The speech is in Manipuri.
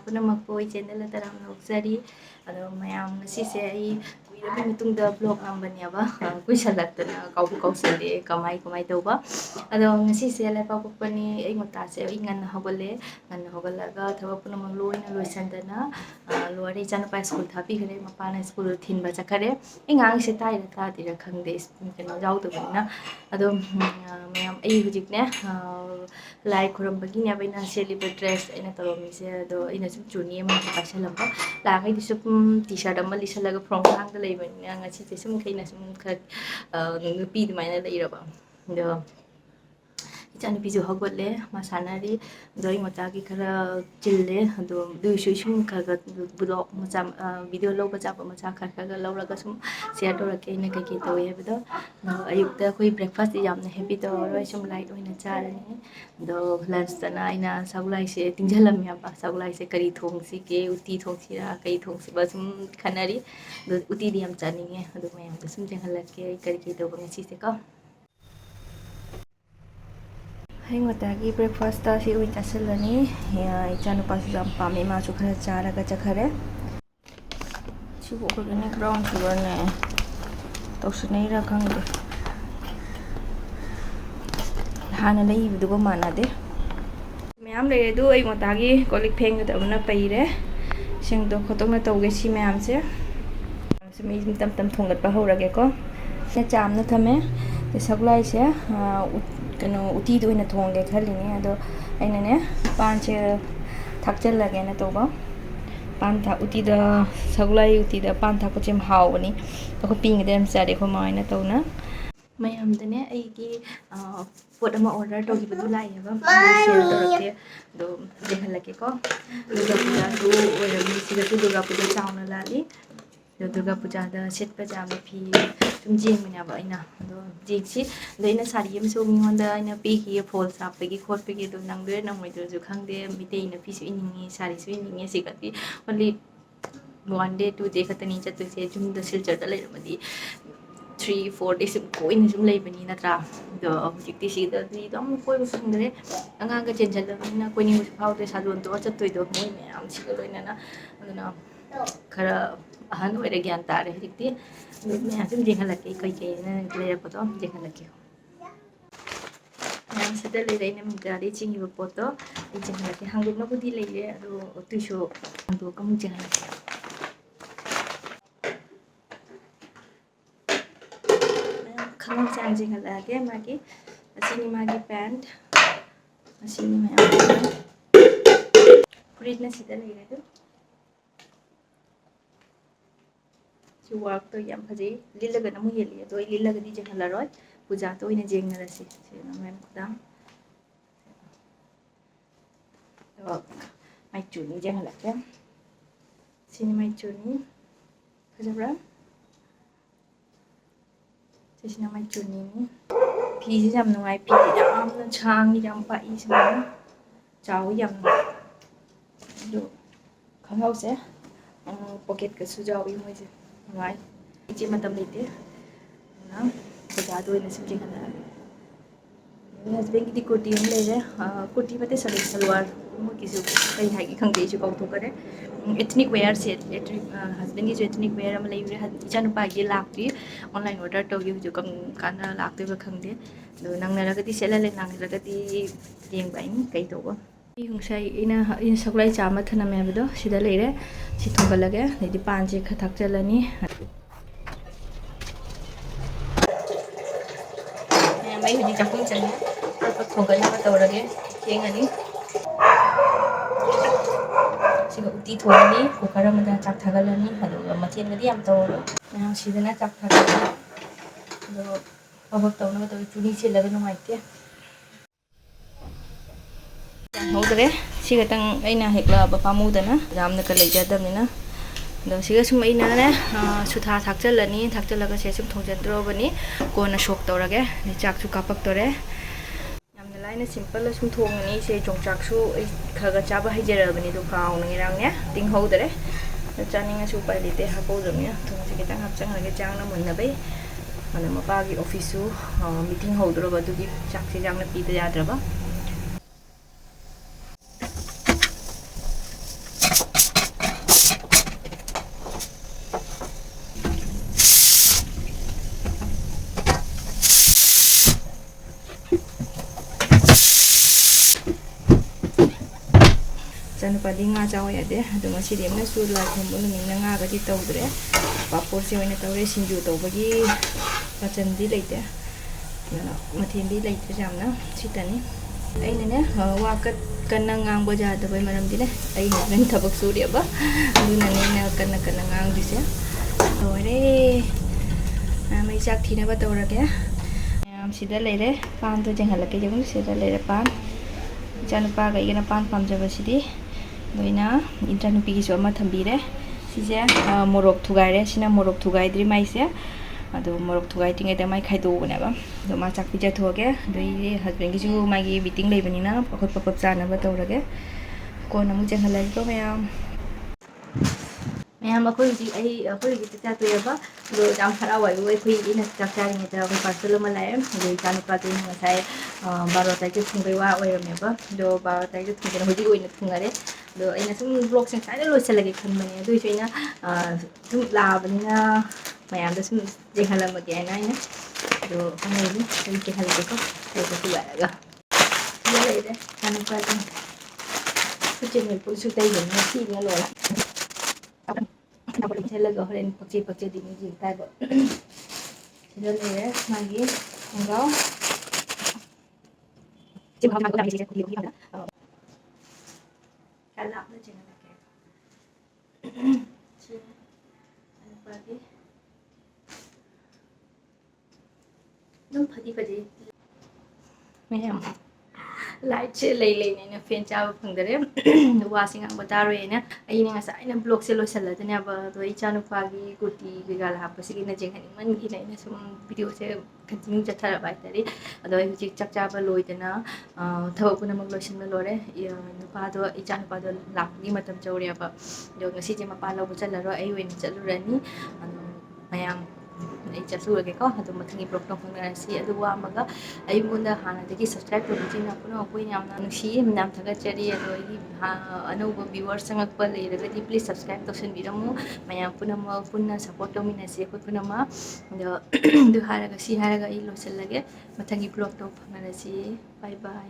पुनमक्पो चैनल तराम नोक्जरी अदो मयाम ngasiसे ai kuirabay matungda vlog nambaniaba kuisalakna kausale kamay tawba ado ngasise laipa pokpani ai ngotase ai ngan hogalaga thaba punamang loina loisandana loare chana school thapi gare mapana school thinba chakare ai ngang se taira tadira khangde keno jaudabana ado mayam ai hujikne lai khurambagi ne baina celebrate dress aina tawmise ado ina sum chuni ma pasalamba la ngai disum t-shirt ama lisalaga from hang da leibani ngasi te sum kaina sum kha nupi dumaina leiraba do इचान पिजु हगोले मसानारी दoi मचागी खरा चिल्ले दो दुइसु सुम खगा ब्लॉग मचा वीडियो लो बचा मचा खगा लौरगा सुम शेयर तोरके ने कई तवे हेबदो अयुक्ता कोई ब्रेकफास्ट यामने हेबी तो रोय सुम लाइट ओइना चारनी दो लंच तना आइना सगुलाई से तिंजलम याबा सगुलाई से करी थोंगसी के उती थोंगसीरा कई थोंगसी बसुम खनारी दो उती दियम चानिंगे दो मयम सुम जेहलके करी तो बंगसी से का Hingotagi breakfast ta si uita selani ya ichanu pasu jam pami ma chu khara chara ga chakhare chi bo ko ne ground sugar ne to sunai ra khangde hana lai bidu go manade ma'am ले दो आई मोतागी कोलिक फेंग द बना पइरे सिंग दो खतोंग न तौगे सी मैम से मी तम तम थोंगत पा होरगे को ने चाम न थमे ते सगलाई से कनो उती दो न थोंगे खलिने अदो आइना ने पान से थकचल लगे न तोबा पान था उती द सगलाई उती द पान था को चेम हावनी तो पिंग देम सारे को माइना तौना ꯃꯌꯥꯝꯗꯅꯦ ꯑꯩꯒꯤ ꯄꯣꯠ ꯑꯃ ꯑꯣꯔꯗꯔ ꯇꯧꯈꯤꯕꯗꯨ ꯂꯥꯛꯑꯦꯕ ꯁꯦꯌꯔ ꯇꯧꯔꯛꯀꯦ ꯑꯗꯣ ꯌꯦꯡꯍꯜꯂꯛꯀꯦꯀꯣ ꯗꯨꯔꯒꯥ ꯄꯨꯖꯥꯁꯨ ꯑꯣꯏꯔꯝꯃꯤ ꯁꯤꯗꯁꯨ ꯗꯨꯔꯒꯥ ꯄꯨꯖꯥ ꯆꯥꯎꯅ ꯂꯥꯛꯂꯤ ꯑꯗꯣ ꯗꯨꯔꯒꯥ ꯄꯨꯖꯥꯗ ꯁꯦꯠꯄ ꯌꯥꯕ ꯐꯤ ꯁꯨꯝ ꯌꯦꯡꯕꯅꯦꯕ ꯑꯩꯅ ꯑꯗꯣ ꯌꯦꯡꯁꯤ ꯑꯗꯣ ꯑꯩꯅ ꯁꯥꯔꯤ ꯑꯃꯁꯨ ꯃꯤꯉꯣꯟꯗ ꯑꯩꯅ ꯄꯤꯈꯤꯌꯦ ꯐꯣꯜ ꯁꯥꯞꯄꯒꯤ ꯈꯣꯠꯄꯒꯤ ꯑꯗꯣ ꯅꯪꯗꯣꯏꯔ ꯅꯪꯉꯣꯏꯗꯣꯏꯔꯁꯨ ꯈꯪꯗꯦ ꯃꯤꯇꯩ ꯅꯨꯄꯤꯁꯨ ꯏꯅꯤꯡꯉꯤ ꯁꯥꯔꯤꯁꯨ ꯏꯅꯤꯡꯉꯤ ꯁꯤꯒꯗꯤ ꯑꯣꯟꯂꯤ 1 day 2 day खतनी चतुसे जुमदा सिलचरदा लेरमदी 3-4 days कोइन जुम लेबनी नत्रा द हुजिक्ति सिददी दम कोइ फंगरे अंगांग चेंजलबना कोइनि मुस फाउदे सालोन तो चतोइदो मोइ मयाम सिगा लोइनाना अदुना खरा अहन ओइरे ज्ञान तारे हुजिक्ति मयाम जुम जेंगलके कई कई न लेरपदो जेंगलके मयाम सिदा लेरेने मिगारी चिंगिबो पोतो जेंगलके हांगुनबुदि लेरे अदो तुइसो अंदो कम जेंगलके खाना चांजे लगे मागी असीनी मागी पैंट असीनी में फ्रिज ने सीधा ले गए जो वर्क तो यम फजे लीलग न मुये लिए तो लीलग दी जे हलरोय पूजा तो इने जेंग नरसी से मैम खुदा तो माई चुनी जे हलके सीनी माई चुनी फजबरा Sisina mai chuni pi si jam nungai pi yam na chang yam pa I sama chao yam do khangau se pocket ka su jaw I moi se ngai chi matam lete na baja do ina sim jing na husband ki kurti am le je kurti pate salwar mo ki su kai hai ki khang de ju kau to kare ethnic wear se husband ki ethnic wear am lai chan pa gi lak ti online order to gi ju kam kana lak te ba khang de do nang na ga ti sela le nang ga ti yeng bai ni kai to ba I hung sai ina saklai cha ma thana me ba do sida le re si thoga lage ne di pan je kha thak chalani mai hu ji ka phung chan pa thoga na ba tawrage yengani सिगा उती थोनी कुकर में चाक थागलनी अदुगा मथेन गदी याम तौरो ना सिदना चाक थागलनी दो अबक तौना तो चुनी से लगे नुमाइते होदरे सिगा तंग आइना हेकला बपामुदना रामना का लेजादमनिना दो सिगा सुम आइना ने सुथा थाकचलनी थाकचलगा से सुम थोंजद्रोबनी कोना शोक तौरगे चाक सु कापक तोरे लाइन सिंपल सुम थोंगनी से जोंचाकसु खगा चाबा हाइजरबनी दो काउनगे रांगने तिंगहोदरे चानिंगा सु पाइ लेते हापोजमने थोंसे किता हापचंग लगे चांगना मुन्नबै मन मपागी ऑफिसु मीटिंग होदरबा दुगी चाकसे जांगना पीते याद्रबा ꯏꯆꯥꯅꯨꯄꯥꯗꯤ ꯉꯥ ꯆꯥꯎ ꯌꯥꯗꯦ ꯑꯗꯣ ꯉꯁꯤꯗꯤ ꯑꯃꯅꯁꯨ ꯂꯥꯏ ꯈꯨꯔꯨꯝꯕ ꯅꯨꯃꯤꯠꯅ ꯉꯥꯒꯗꯤ ꯇꯧꯗ꯭ꯔꯦ ꯄꯥꯄꯣꯔꯁꯦ ꯑꯣꯏꯅ ꯇꯧꯔꯦ ꯁꯤꯡꯖꯨ ꯇꯧꯕꯒꯤ ꯃꯆꯟꯗꯤ ꯂꯩꯇꯦ ꯑꯗꯨꯅ ꯃꯊꯦꯜꯗꯤ ꯂꯩꯇ꯭ꯔꯦ ꯌꯥꯝꯅ ꯁꯤꯇꯅꯤ ꯑꯩꯅꯅꯦ ꯋꯥ ꯀꯟꯅ ꯉꯥꯡꯕ ꯌꯥꯗꯕꯩ ꯃꯔꯝꯗꯤꯅꯦ ꯑꯩ ꯍꯁꯕꯦꯟ ꯊꯕꯛ ꯁꯨꯔꯦꯕ ꯑꯗꯨꯅꯅꯦ ꯑꯩꯅ ꯀꯟꯅ ꯉꯥꯡꯗ꯭ꯔꯤꯁꯦ ꯂꯣꯏꯔꯦ ꯃꯩ ꯆꯥꯛ ꯊꯤꯅꯕ ꯇꯧꯔꯒꯦ ꯃꯌꯥꯝ ꯁꯤꯗ ꯂꯩꯔꯦ ꯄꯥꯟꯗꯣ ꯌꯦꯡꯍꯜꯂꯛꯀꯦ ꯌꯦꯡꯉꯨ ꯁꯤꯗ ꯂꯩꯔꯦ ꯄꯥꯟ ꯏꯆꯥꯅꯨꯄꯥꯒ ꯑꯩꯒꯅ ꯄꯥꯟ ꯄꯥꯝꯖꯕꯁꯤꯗꯤ ꯂꯣꯏꯅ ꯏꯆꯥꯅꯨꯄꯤꯒꯤꯁꯨ ꯑꯃ ꯊꯝꯕꯤꯔꯦ ꯁꯤꯁꯦ ꯃꯣꯔꯣꯛ ꯊꯨꯒꯥꯏꯔꯦ ꯁꯤꯅ ꯃꯣꯔꯣꯛ ꯊꯨꯒꯥꯏꯗ꯭ꯔꯤ ꯃꯥꯏꯁꯦ ꯑꯗꯣ ꯃꯣꯔꯣꯛ ꯊꯨꯒꯥꯏꯗ꯭ꯔꯤꯉꯩꯗ ꯃꯥꯏ ꯈꯥꯏꯗꯣꯛꯎꯕꯅꯦꯕ ꯑꯗꯣ ꯃꯥ ꯆꯥꯛ ꯄꯤꯖꯊꯣꯛꯑꯒꯦ ꯑꯗꯩꯗꯤ ꯍꯁꯕꯦꯟꯒꯤꯁꯨ ꯃꯥꯒꯤ ꯃꯤꯇꯤꯡ ꯂꯩꯕꯅꯤꯅ ꯑꯩꯈꯣꯏ ꯄꯞ ꯆꯥꯅꯕ ꯇꯧꯔꯒꯦ ꯀꯣꯟꯅ ꯑꯃꯨꯛ ꯆꯦꯟꯍꯜꯂꯒꯦꯀꯣ ꯃꯌꯥꯝ ꯑꯩꯈꯣꯏ ꯍꯧꯖꯤꯛ ꯆꯥꯛ ꯆꯥꯇꯣꯛꯑꯦꯕ ꯑꯗꯣ ꯌꯥꯝ ꯍꯔꯥꯎꯋꯦꯕ ꯑꯩꯅ ꯆꯥꯛ ꯆꯥꯔꯤꯉꯩꯗ ꯑꯩꯈꯣꯏ ꯄꯥꯔꯁꯦꯜ ꯑꯃ ꯂꯥꯛꯑꯦ ꯑꯗꯣ ꯏꯆꯥꯅꯨꯄꯥꯗꯨꯅ ꯉꯁꯥꯏ ꯕꯥꯔꯣ ꯇꯥꯏꯛꯇ ꯊꯨꯡꯕꯩ ꯋꯥ ꯑꯣꯏꯔꯝꯃꯦꯕ ꯑꯗꯣ ꯕꯥꯔꯣ ꯇꯥꯏꯛꯇ ꯊꯨꯡꯗꯅ ꯍꯧꯖꯤꯛ ꯑꯣꯏꯅ ꯊꯨꯡꯉꯔꯦ ꯑꯗꯣ ꯑꯩꯅ ꯁꯨꯝ ꯕ꯭ꯂꯣꯛꯁꯦ ꯉꯁꯥꯏꯅ ꯂꯣꯏꯁꯤꯜꯂꯒꯦ ꯈꯟꯕꯅꯦ ꯑꯗꯨꯑꯣꯏꯁꯨ ꯑꯩꯅ ꯁꯨꯝ ꯂꯥꯛꯑꯕꯅꯤꯅ ꯃꯌꯥꯝꯗ ꯁꯨꯝ ꯌꯦꯡꯍꯜꯂꯝꯃꯒꯦ ꯍꯥꯏꯅ ꯑꯩꯅ ꯑꯗꯣ ꯍꯪꯉꯛꯏꯅꯤ ꯑꯗꯨꯝ ꯌꯦꯡꯍꯜꯂꯒꯦꯀꯣ ꯂꯩꯕ ꯊꯨꯒꯥꯏꯔꯒ ꯁꯤꯗ ꯂꯩꯔꯦ ꯏꯆꯥꯅꯨꯄꯥꯗꯤ ꯈꯨꯠꯁꯦ ꯅꯦꯜꯄꯣꯂꯤꯁꯁꯨ ꯇꯩꯕꯅꯤꯅ ꯊꯤꯕꯅ ꯂꯣꯏꯔꯦ ꯁꯦꯠꯂꯒ ꯍꯣꯔꯦꯟ ꯄꯛꯆꯦꯗꯤ ꯌꯦꯡ ꯇꯥꯏꯕ ꯁꯤꯗ ꯂꯩꯔꯦ ꯃꯥꯒꯤ ꯈꯣꯡꯒ꯭ꯔꯥꯎ ꯑꯗꯨꯝ ꯐꯗꯤ ꯐꯖꯩ ꯃꯌꯥꯝ ꯂꯥꯏꯠꯁꯦ ꯂꯩꯅ ꯐꯦꯟ ꯆꯥꯕ ꯐꯪꯗꯔꯦ ꯋꯥꯁꯦ ꯉꯥꯡꯕ ꯇꯥꯔꯣꯏꯅ ꯑꯩꯅ ꯉꯁꯥꯏꯅ ꯕ꯭ꯂꯣꯛꯁꯦ ꯂꯣꯏꯁꯤꯜꯂꯗꯅꯦꯕ ꯑꯗꯣ ꯏꯆꯥꯅꯨꯄꯥꯒꯤ ꯀꯨꯔꯇꯤ ꯀꯩꯀꯥ ꯍꯥꯞꯄꯁꯤꯒꯤꯅ ꯌꯦꯡꯍꯟꯅꯤꯡꯃꯟꯈꯤꯅ ꯑꯩꯅ ꯁꯨꯝ ꯚꯤꯗꯤꯑꯣꯁꯦ ꯀꯟꯇꯤꯅ꯭ꯌꯨ ꯆꯠꯊꯔꯕ ꯍꯥꯏꯇꯥꯔꯦ ꯑꯗꯣ ꯑꯩ ꯍꯧꯖꯤꯛ ꯆꯥꯛ ꯆꯥꯕ ꯂꯣꯏꯗꯅ ꯊꯕꯛ ꯄꯨꯝꯅꯃꯛ ꯂꯣꯏꯁꯤꯟꯕ ꯂꯣꯏꯔꯦ ꯏꯆꯥꯅꯨꯄꯥꯗꯣ ꯂꯥꯛꯄꯒꯤ ꯃꯇꯝ ꯆꯧꯔꯦꯕ ꯑꯗꯣ ꯉꯁꯤꯁꯦ ꯃꯄꯥ ꯂꯧꯕ ꯆꯠꯂꯔꯣꯏ ꯑꯩ ꯑꯣꯏꯅ ꯆꯠꯂꯨꯔꯅꯤ ꯃꯌꯥꯝ ꯑꯩ ꯆꯠꯂꯨꯔꯒꯦꯀꯣ ꯑꯗꯨ ꯃꯊꯪꯒꯤ ꯕ꯭ꯂꯣꯛꯇ ꯐꯪꯅꯔꯁꯤ ꯑꯗꯨꯒ ꯑꯃꯒ ꯑꯩꯉꯣꯟꯗ ꯍꯥꯟꯅꯗꯒꯤ ꯁꯕꯁꯀ꯭ꯔꯥꯏꯕ ꯇꯧꯕꯁꯤꯡꯅ ꯄꯨꯝꯅꯃꯛ ꯌꯥꯝꯅ ꯅꯨꯡꯁꯤꯌꯦ ꯌꯥꯝ ꯊꯥꯒꯠꯆꯔꯤ ꯑꯗꯣ ꯑꯩꯒꯤ ꯑꯅꯧꯕ ꯚ꯭ꯌꯨꯋꯔꯁ ꯆꯪꯉꯛꯄ ꯂꯩꯔꯒꯗꯤ ꯄ꯭ꯂꯤꯖ ꯁꯕꯁꯀ꯭ꯔꯥꯏꯕ ꯇꯧꯁꯟꯕꯤꯔꯝꯃꯨ ꯃꯌꯥꯝ ꯄꯨꯝꯅꯃꯛ ꯄꯨꯟꯅ ꯁꯞꯄꯣꯔꯠ ꯇꯧꯃꯤꯟꯅꯁꯤ ꯑꯩꯈꯣꯏ ꯄꯨꯝꯅꯃꯛ ꯑꯗꯣ ꯑꯗꯨ ꯍꯥꯏꯔꯒ ꯁꯤ ꯍꯥꯏꯔꯒ ꯑꯩ ꯂꯣꯏꯁꯤꯜꯂꯒꯦ ꯃꯊꯪꯒꯤ ꯕ꯭ꯂꯣꯛꯇꯣ ꯐꯪꯅꯔꯁꯤ ꯕꯥꯏ ꯕꯥꯏ